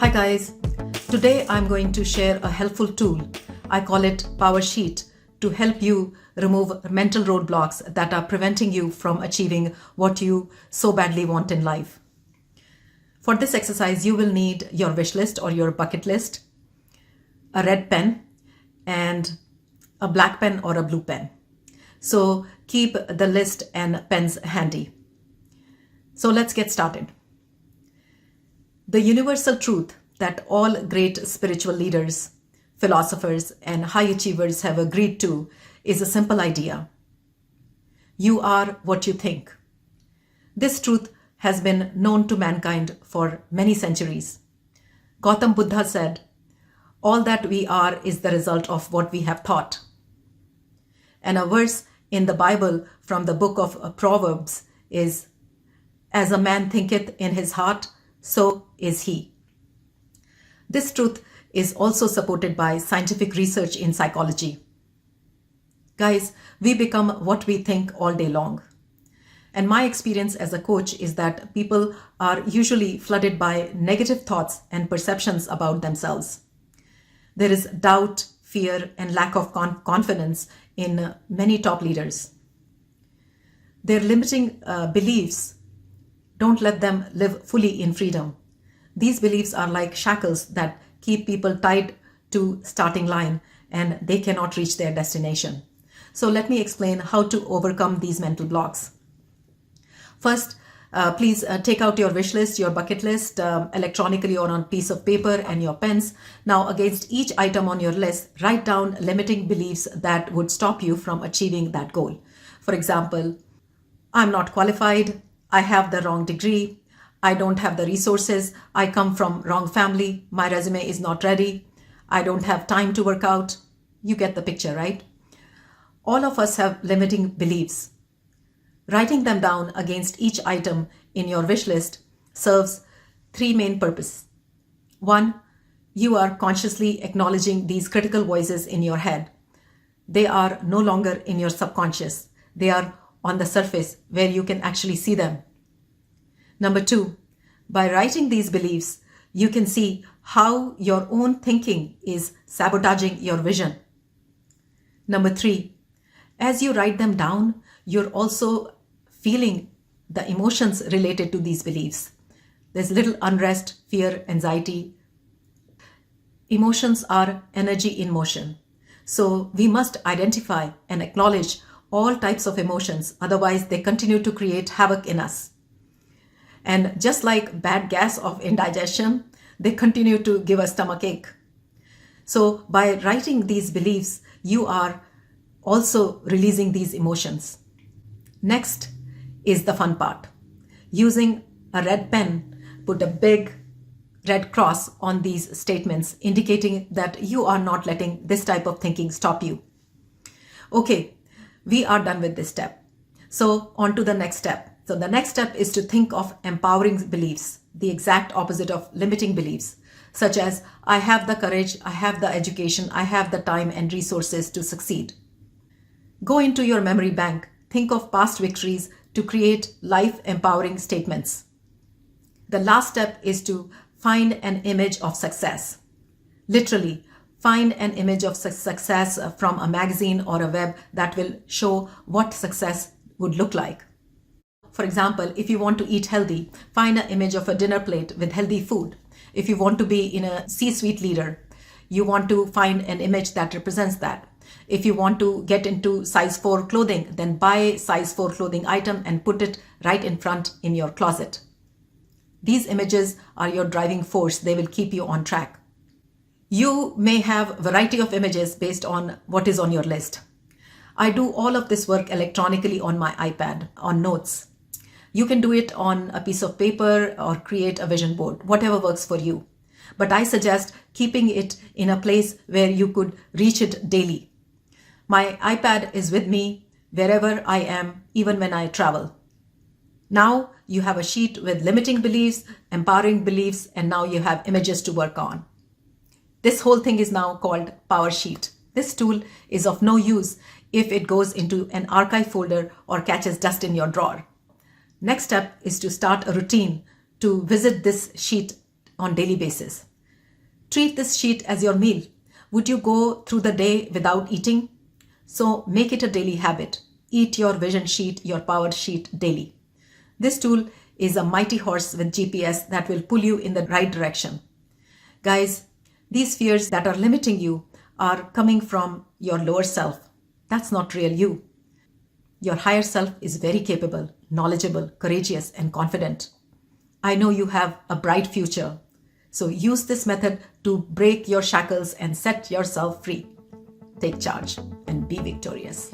Hi guys, today I'm going to share a helpful tool. I call it Power Sheet to help you remove mental roadblocks that are preventing you from achieving what you so badly want in life. For this exercise, you will need your wish list or your bucket list, a red pen, and a black pen or a blue pen. So keep the list and pens handy. So let's get started. The universal truth that all great spiritual leaders, philosophers, and high achievers have agreed to is a simple idea. You are what you think. This truth has been known to mankind for many centuries. Gautam Buddha said, "All that we are is the result of what we have thought." And a verse in the Bible from the book of Proverbs is, "As a man thinketh in his heart, so is he." This truth is also supported by scientific research in psychology. Guys, we become what we think all day long. And my experience as a coach is that people are usually flooded by negative thoughts and perceptions about themselves. There is doubt, fear, and lack of confidence in many top leaders. Their limiting beliefs don't let them live fully in freedom. These beliefs are like shackles that keep people tied to starting line and they cannot reach their destination. So let me explain how to overcome these mental blocks. First, please take out your wish list, your bucket list, electronically or on a piece of paper and your pens. Now, against each item on your list, write down limiting beliefs that would stop you from achieving that goal. For example, I'm not qualified, I have the wrong degree, I don't have the resources, I come from wrong family, my resume is not ready, I don't have time to work out. You get the picture, right? All of us have limiting beliefs. Writing them down against each item in your wish list serves three main purposes. One, you are consciously acknowledging these critical voices in your head. They are no longer in your subconscious. They are on the surface where you can actually see them. Number two, by writing these beliefs, you can see how your own thinking is sabotaging your vision. Number three, as you write them down, you're also feeling the emotions related to these beliefs. There's little unrest, fear, anxiety. Emotions are energy in motion. So we must identify and acknowledge all types of emotions, otherwise they continue to create havoc in us. And just like bad gas of indigestion, they continue to give us stomachache. So by writing these beliefs, you are also releasing these emotions. Next is the fun part. Using a red pen, put a big red cross on these statements, indicating that you are not letting this type of thinking stop you. Okay, we are done with this step. So on to the next step. So the next step is to think of empowering beliefs, the exact opposite of limiting beliefs, such as I have the courage, I have the education, I have the time and resources to succeed. Go into your memory bank, think of past victories to create life-empowering statements. The last step is to find an image of success. Literally, find an image of success from a magazine or a web that will show what success would look like. For example, if you want to eat healthy, find an image of a dinner plate with healthy food. If you want to be in a C-suite leader, you want to find an image that represents that. If you want to get into size 4 clothing, then buy size 4 clothing item and put it right in front in your closet. These images are your driving force. They will keep you on track. You may have a variety of images based on what is on your list. I do all of this work electronically on my iPad, on notes. You can do it on a piece of paper or create a vision board, whatever works for you. But I suggest keeping it in a place where you could reach it daily. My iPad is with me wherever I am, even when I travel. Now you have a sheet with limiting beliefs, empowering beliefs, and now you have images to work on. This whole thing is now called Power Sheet. This tool is of no use if it goes into an archive folder or catches dust in your drawer. Next step is to start a routine to visit this sheet on daily basis. Treat this sheet as your meal. Would you go through the day without eating? So make it a daily habit. Eat your vision sheet, your power sheet daily. This tool is a mighty horse with GPS that will pull you in the right direction. Guys, these fears that are limiting you are coming from your lower self. That's not real you. Your higher self is very capable, knowledgeable, courageous, and confident. I know you have a bright future. So use this method to break your shackles and set yourself free. Take charge and be victorious.